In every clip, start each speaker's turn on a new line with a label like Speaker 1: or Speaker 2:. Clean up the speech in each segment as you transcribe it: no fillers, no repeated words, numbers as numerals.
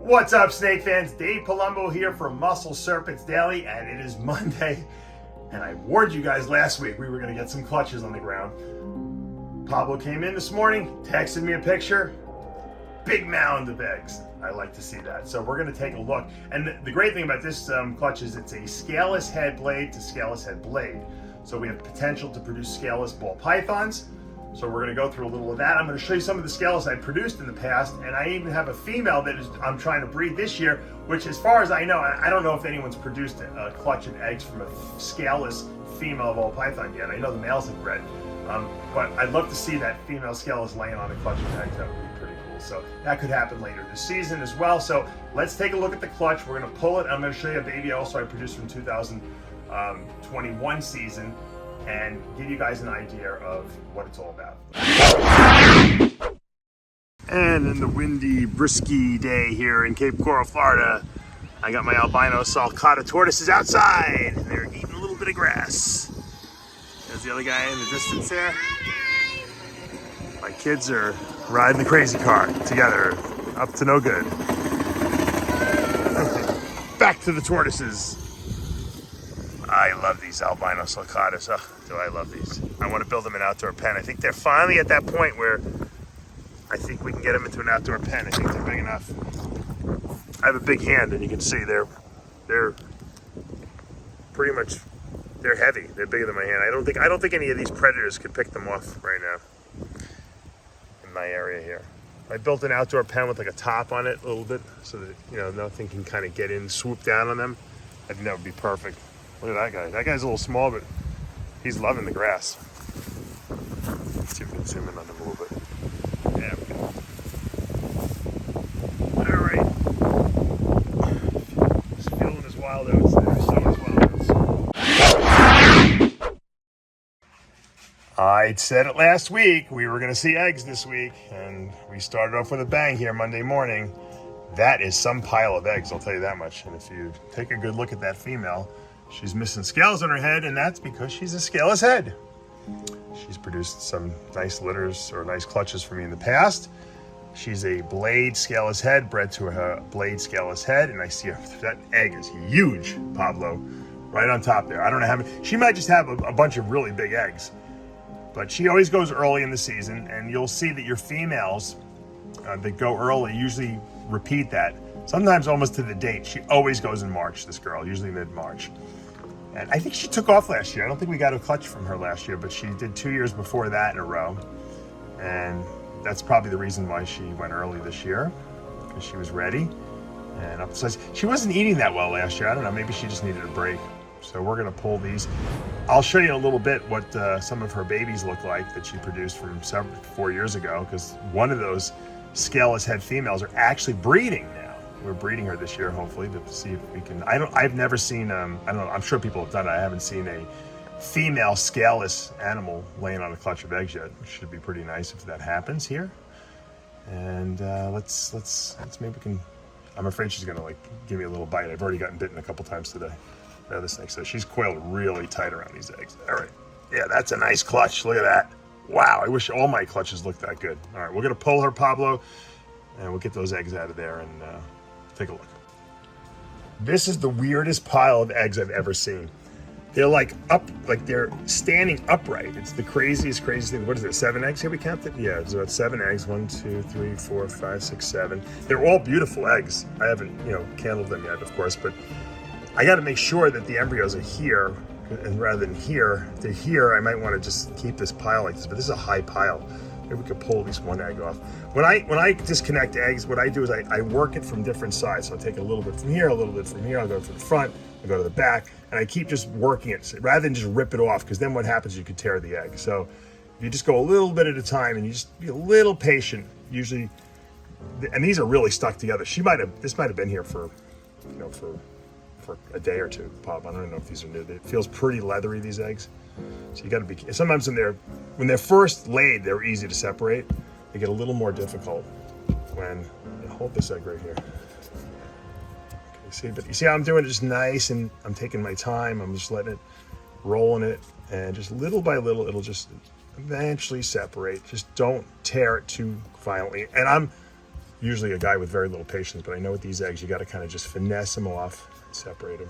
Speaker 1: What's up, snake fans? Dave Palumbo here from Muscle Serpents Daily, and it is Monday. And I warned you guys last week we were going to get some clutches on the ground. Pablo came in this morning, texted me a picture. Big mound of eggs. I like to see that. So we're going to take a look. And the great thing about this clutch is it's a scaleless head blade to scaleless head blade. So we have potential to produce scaleless ball pythons. So we're going to go through a little of that. I'm going to show you some of the scaleless I produced in the past, and I even have a female that I'm trying to breed this year, which as far as I know, I don't know if anyone's produced a clutch of eggs from a scaleless female ball python yet. I know the males have bred, but I'd love to see that female scaleless laying on a clutch of eggs. That would be pretty cool. So that could happen later this season as well. So let's take a look at the clutch. We're going to pull it. I'm going to show you a baby also I produced from 2021 season, and give you guys an idea of what it's all about. And in the windy, brisky day here in Cape Coral, Florida, I got my albino Salcoda tortoises outside. They're eating a little bit of grass. There's the other guy in the distance there. My kids are riding the crazy car together, up to no good. Back to the tortoises. I love these albino Salcodas. Oh, do I love these. I want to build them an outdoor pen. I think they're finally at that point where I think we can get them into an outdoor pen. I think they're big enough. I have a big hand, and you can see they're pretty much, they're heavy. They're bigger than my hand. I don't think any of these predators could pick them off right now in my area here. I built an outdoor pen with like a top on it a little bit so that, you know, nothing can kind of get in, swoop down on them. I think that would be perfect. Look at that guy. That guy's a little small, but he's loving the grass. Let's see if we can zoom in on him a little bit. Yeah, we go. All right. Just feeling his wild oats there. Showing his wild oats. I said it last week. We were going to see eggs this week, and we started off with a bang here Monday morning. That is some pile of eggs, I'll tell you that much. And if you take a good look at that female, she's missing scales on her head, and that's because she's a scaleless head. She's produced some nice litters or nice clutches for me in the past. She's a blade scaleless head, bred to her blade scaleless head, and I see her, that egg is huge, Pablo, right on top there. I don't know how many, she might just have a bunch of really big eggs, but she always goes early in the season, and you'll see that your females that go early usually repeat that. Sometimes almost to the date. She always goes in March, this girl, usually mid-March. And I think she took off last year. I don't think we got a clutch from her last year, but she did 2 years before that in a row. And that's probably the reason why she went early this year, because she was ready and up to size. She wasn't eating that well last year. I don't know, maybe she just needed a break. So we're gonna pull these. I'll show you in a little bit what some of her babies look like that she produced from 4 years ago, because one of those scaleless head females are actually breeding now. We're breeding her this year, hopefully, to see if we can. I've never seen. I don't know. I'm sure people have done it. I haven't seen a female scaleless animal laying on a clutch of eggs yet. It should be pretty nice if that happens here. And let's maybe we can. I'm afraid she's gonna like give me a little bite. I've already gotten bitten a couple times today by the snake, so she's coiled really tight around these eggs. All right. Yeah, that's a nice clutch. Look at that. Wow, I wish all my clutches looked that good. All right, we're gonna pull her, Pablo, and we'll get those eggs out of there and take a look. This is the weirdest pile of eggs I've ever seen. They're like they're standing upright. It's the craziest thing. What is it, 7 eggs here we counted? Yeah, it's about 7 eggs. 1, 2, 3, 4, 5, 6, 7. They're all beautiful eggs. I haven't, candled them yet, of course, but I gotta make sure that the embryos are here. And rather than here, if they're here, I might want to just keep this pile like this, but this is a high pile. Maybe we could pull at least one egg off. When I disconnect eggs, what I do is I work it from different sides. So I take a little bit from here, a little bit from here, I'll go to the front, I'll go to the back, and I keep just working it rather than just rip it off, because then what happens is you could tear the egg. So if you just go a little bit at a time and you just be a little patient, usually, and these are really stuck together. This might have been here for a day or two, Pop. I don't know if these are new. It feels pretty leathery, these eggs. So you got to be. Sometimes when they're first laid, they're easy to separate. They get a little more difficult when. Hold this egg right here. Okay, see, but you see how I'm doing it just nice, and I'm taking my time. I'm just letting it, rolling it, and just little by little, it'll just eventually separate. Just don't tear it too violently. And usually a guy with very little patience, but I know with these eggs, you got to kind of just finesse them off and separate them.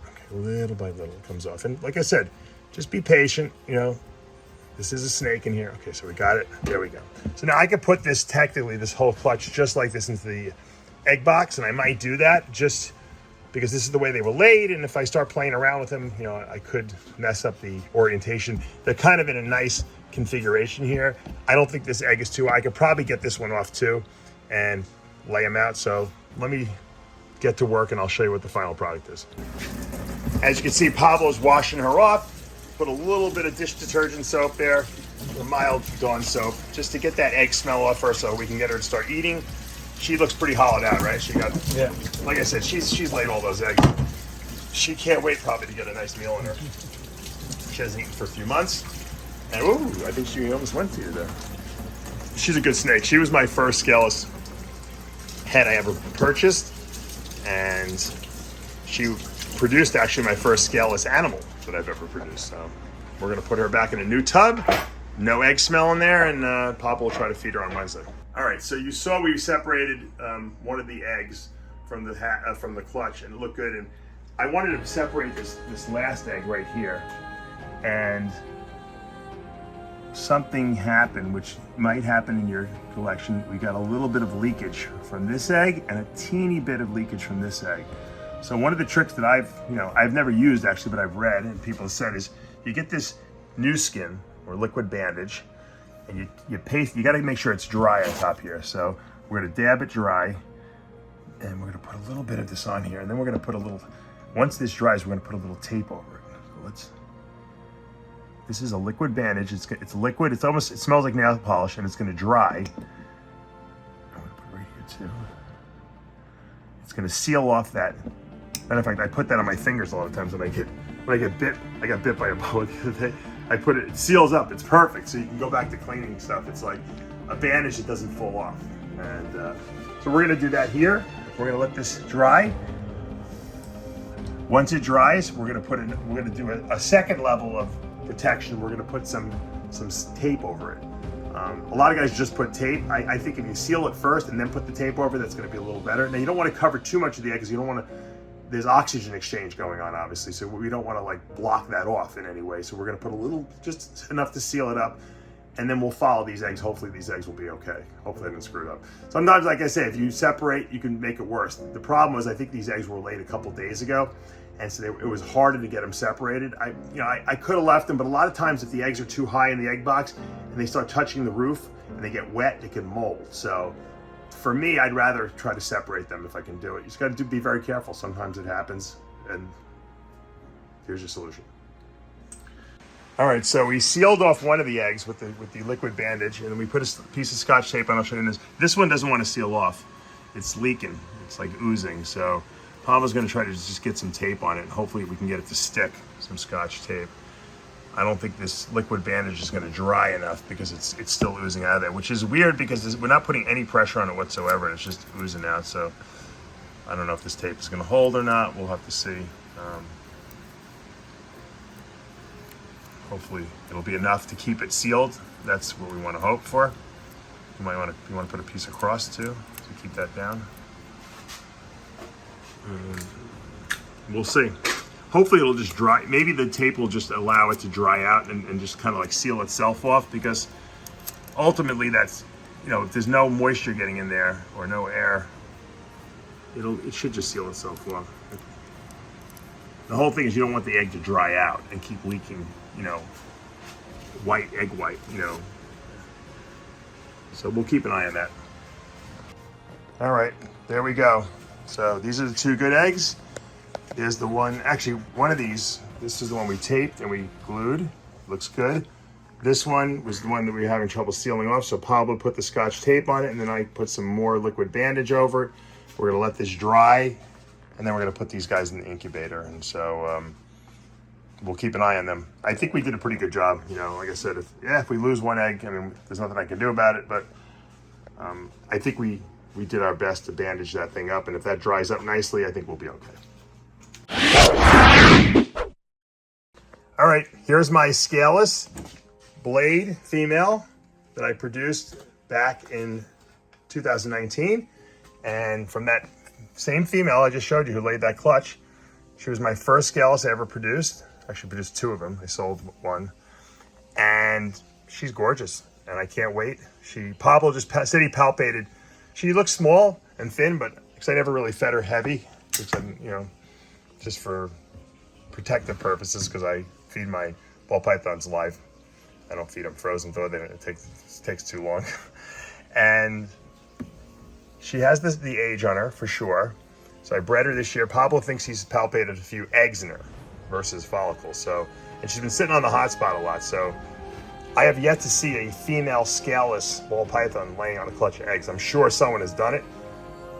Speaker 1: Okay, little by little it comes off. And like I said, just be patient, you know. This is a snake in here. Okay, so we got it. There we go. So now I could put this, technically, this whole clutch just like this into the egg box, and I might do that just because this is the way they were laid, and if I start playing around with them, you know, I could mess up the orientation. They're kind of in a nice configuration here. I don't think this egg is too high. I could probably get this one off too and lay them out. So let me get to work and I'll show you what the final product is. As you can see, Pablo's washing her off. Put a little bit of dish detergent soap there, a mild Dawn soap, just to get that egg smell off her so we can get her to start eating. She looks pretty hollowed out, right? She got, yeah. Like I said, she's laid all those eggs. She can't wait probably to get a nice meal in her. She hasn't eaten for a few months. And ooh, I think she almost went to you there. She's a good snake. She was my first scaleless hen I ever purchased. And she produced actually my first scaleless animal that I've ever produced. So we're gonna put her back in a new tub. No egg smell in there, and Papa will try to feed her on Wednesday. All right, so you saw we separated one of the eggs from the clutch, and it looked good. And I wanted to separate this last egg right here, and something happened, which might happen in your collection. We got a little bit of leakage from this egg and a teeny bit of leakage from this egg. So one of the tricks that I've never used actually, but I've read and people have said is you get this new skin or liquid bandage, and you paste. You got to make sure it's dry on top here. So we're gonna dab it dry, and we're gonna put a little bit of this on here, and then we're gonna put a little. Once this dries, we're gonna put a little tape over it. So this is a liquid bandage. It's liquid. It smells like nail polish, and it's gonna dry. I'm gonna put it right here too. It's gonna seal off that. Matter of fact, I put that on my fingers a lot of times when I get bit. I got bit by a bug the other day. I put it seals up. It's perfect. So you can go back to cleaning stuff. It's like a bandage that doesn't fall off. And so we're gonna do that here. We're gonna let this dry. Once it dries, we're gonna do a second level of protection. We're gonna put some tape over it. A lot of guys just put tape. I think if you seal it first and then put the tape over, that's gonna be a little better. Now you don't wanna cover too much of the egg because you don't wanna, there's oxygen exchange going on obviously, so we don't wanna like block that off in any way. So we're gonna put a little, just enough to seal it up, and then we'll follow these eggs. Hopefully these eggs will be okay. Hopefully they didn't screw it up. Sometimes, like I say, if you separate, you can make it worse. The problem was I think these eggs were laid a couple days ago, and so it was harder to get them separated. I could have left them, but a lot of times if the eggs are too high in the egg box and they start touching the roof and they get wet, they can mold. So for me, I'd rather try to separate them if I can do it. You just got to be very careful. Sometimes it happens, and here's your solution. All right, so we sealed off one of the eggs with the liquid bandage, and then we put a piece of Scotch tape on. I'll show you this. This one doesn't want to seal off. It's leaking. It's like oozing. So Palma's going to try to just get some tape on it, and hopefully we can get it to stick, some Scotch tape. I don't think this liquid bandage is going to dry enough because it's still oozing out of there, which is weird because we're not putting any pressure on it whatsoever, and it's just oozing out. So I don't know if this tape is going to hold or not. We'll have to see. Hopefully it'll be enough to keep it sealed. That's what we want to hope for. You want to put a piece across too to keep that down. We'll see. Hopefully it'll just dry. Maybe the tape will just allow it to dry out and just kind of like seal itself off, because ultimately that's, if there's no moisture getting in there or no air, it should just seal itself off. The whole thing is you don't want the egg to dry out and keep leaking, egg white. So we'll keep an eye on that. All right, there we go. So these are the two good eggs. There's the one, actually one of these, this is the one we taped and we glued. Looks good. This one was the one that we were having trouble sealing off, so Pablo put the Scotch tape on it, and then I put some more liquid bandage over it. We're gonna let this dry, and then we're gonna put these guys in the incubator. And so we'll keep an eye on them. I think we did a pretty good job. Like I said, if we lose one egg, there's nothing I can do about it, but I think we did our best to bandage that thing up, and if that dries up nicely, I think we'll be okay. All right, here's my scaleless blade female that I produced back in 2019. And from that same female I just showed you who laid that clutch, she was my first scaleless I ever produced. Actually produced 2 of them. I sold 1. And she's gorgeous. And I can't wait. Pablo just said he palpated. She looks small and thin, but because I never really fed her heavy, just for protective purposes, because I feed my ball pythons live. I don't feed them frozen, though. It takes too long. And she has the age on her for sure. So I bred her this year. Pablo thinks he's palpated a few eggs in her versus follicles. And she's been sitting on the hot spot a lot. So I have yet to see a female scaleless ball python laying on a clutch of eggs. I'm sure someone has done it.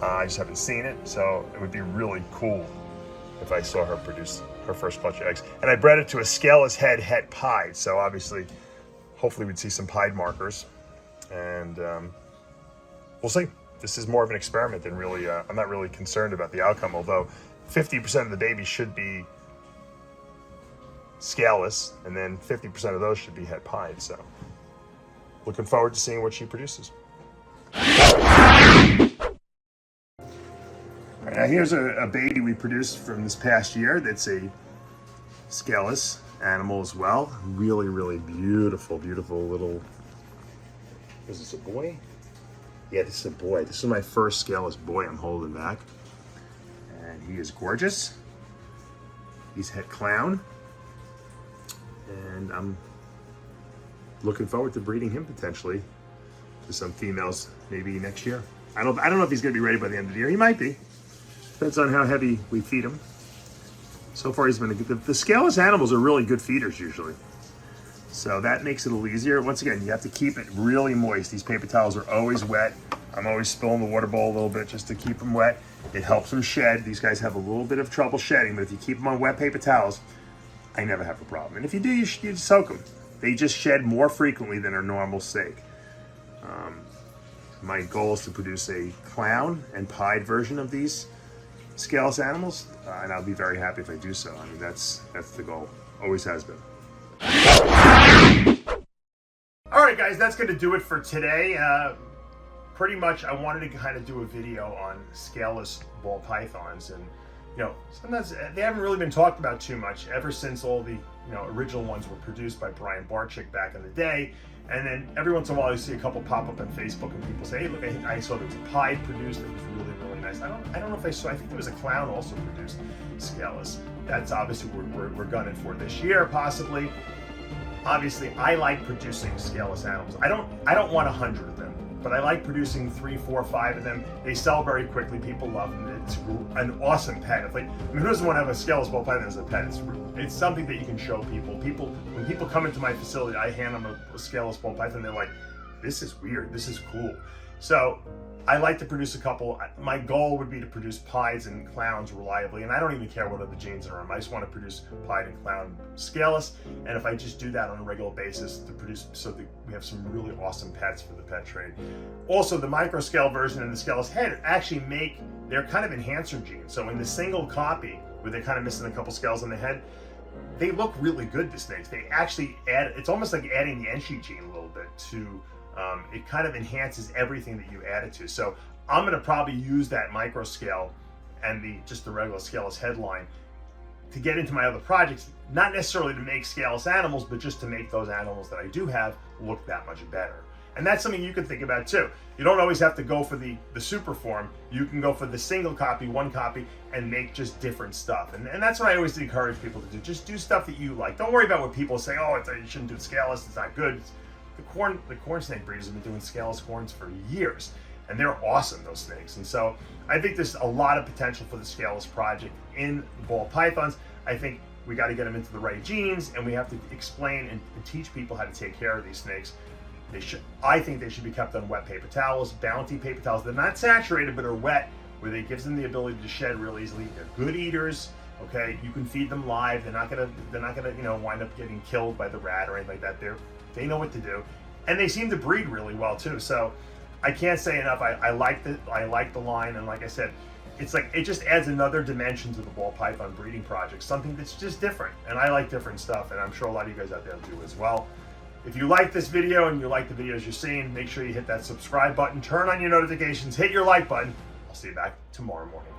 Speaker 1: I just haven't seen it. So it would be really cool if I saw her produce her first clutch of eggs. And I bred it to a scaleless head het pied. So obviously, hopefully we'd see some pied markers. And we'll see. This is more of an experiment than really, I'm not really concerned about the outcome, although 50% of the babies should be scaleless, and then 50% of those should be het pied. So looking forward to seeing what she produces. All right, now here's a baby we produced from this past year that's a scaleless animal as well. Really, really beautiful, beautiful little, is this a boy? Yeah, this is a boy. This is my first scaleless boy I'm holding back. And he is gorgeous. He's het clown. And I'm looking forward to breeding him potentially to some females maybe next year. I don't know if he's gonna be ready by the end of the year. He might be. Depends on how heavy we feed him. So far he's been the scaleless animals are really good feeders usually. So that makes it a little easier. Once again, you have to keep it really moist. These paper towels are always wet. I'm always spilling the water bowl a little bit just to keep them wet. It helps them shed. These guys have a little bit of trouble shedding, but if you keep them on wet paper towels, I never have a problem. And if you do, you soak them. They just shed more frequently than their normal sake. My goal is to produce a clown and pied version of these scaleless animals, and I'll be very happy if I do so. I mean, that's the goal. Always has been. All right, guys, that's going to do it for today. Pretty much, I wanted to kind of do a video on scaleless ball pythons, and sometimes they haven't really been talked about too much ever since all the original ones were produced by Brian Barczyk back in the day. And then every once in a while you see a couple pop up on Facebook and people say, hey, look, I saw there was a pied produced that was really, really nice. I don't know if I saw, I think there was a clown also produced scaleless. That's obviously we're gunning for this year, possibly. Obviously, I like producing scaleless animals. I don't want 100 of them, but I like producing 3, 4, 5 of them. They sell very quickly. People love them. It's an awesome pet. Who doesn't want to have a scaleless ball python as a pet? It's something that you can show people. When people come into my facility, I hand them a scaleless ball python. They're like, this is weird. This is cool. So I like to produce a couple. My goal would be to produce pieds and clowns reliably, and I don't even care what other genes are on them. I just want to produce pied and clown scaleless, and if I just do that on a regular basis to produce, so that we have some really awesome pets for the pet trade. Also, the micro scale version and the scaleless head actually they're kind of enhancer genes. So in the single copy, where they're kind of missing a couple scales on the head, they look really good, the snakes. They actually it's almost like adding the Enshi gene a little bit to, it kind of enhances everything that you add it to. So I'm gonna probably use that micro scale and just the regular scaleless headline to get into my other projects, not necessarily to make scaleless animals, but just to make those animals that I do have look that much better. And that's something you can think about too. You don't always have to go for the super form. You can go for the single copy, one copy, and make just different stuff. And that's what I always encourage people to do. Just do stuff that you like. Don't worry about what people say, oh, you shouldn't do scaleless, it's not good. The corn snake breeders have been doing scaleless corns for years, and they're awesome, those snakes. And so I think there's a lot of potential for the scaleless project in ball pythons. I think we got to get them into the right genes, and we have to explain and teach people how to take care of these snakes. I think they should be kept on wet paper towels, Bounty paper towels. They're not saturated, but are wet, where it gives them the ability to shed real easily. They're good eaters. Okay, you can feed them live. They're not gonna wind up getting killed by the rat or anything like that. They know what to do, and they seem to breed really well too. So I can't say enough. I like the line, and like I said, it's like it just adds another dimension to the ball python breeding project. Something that's just different, and I like different stuff, and I'm sure a lot of you guys out there do as well. If you like this video and you like the videos you're seeing, make sure you hit that subscribe button, turn on your notifications, hit your like button. I'll see you back tomorrow morning.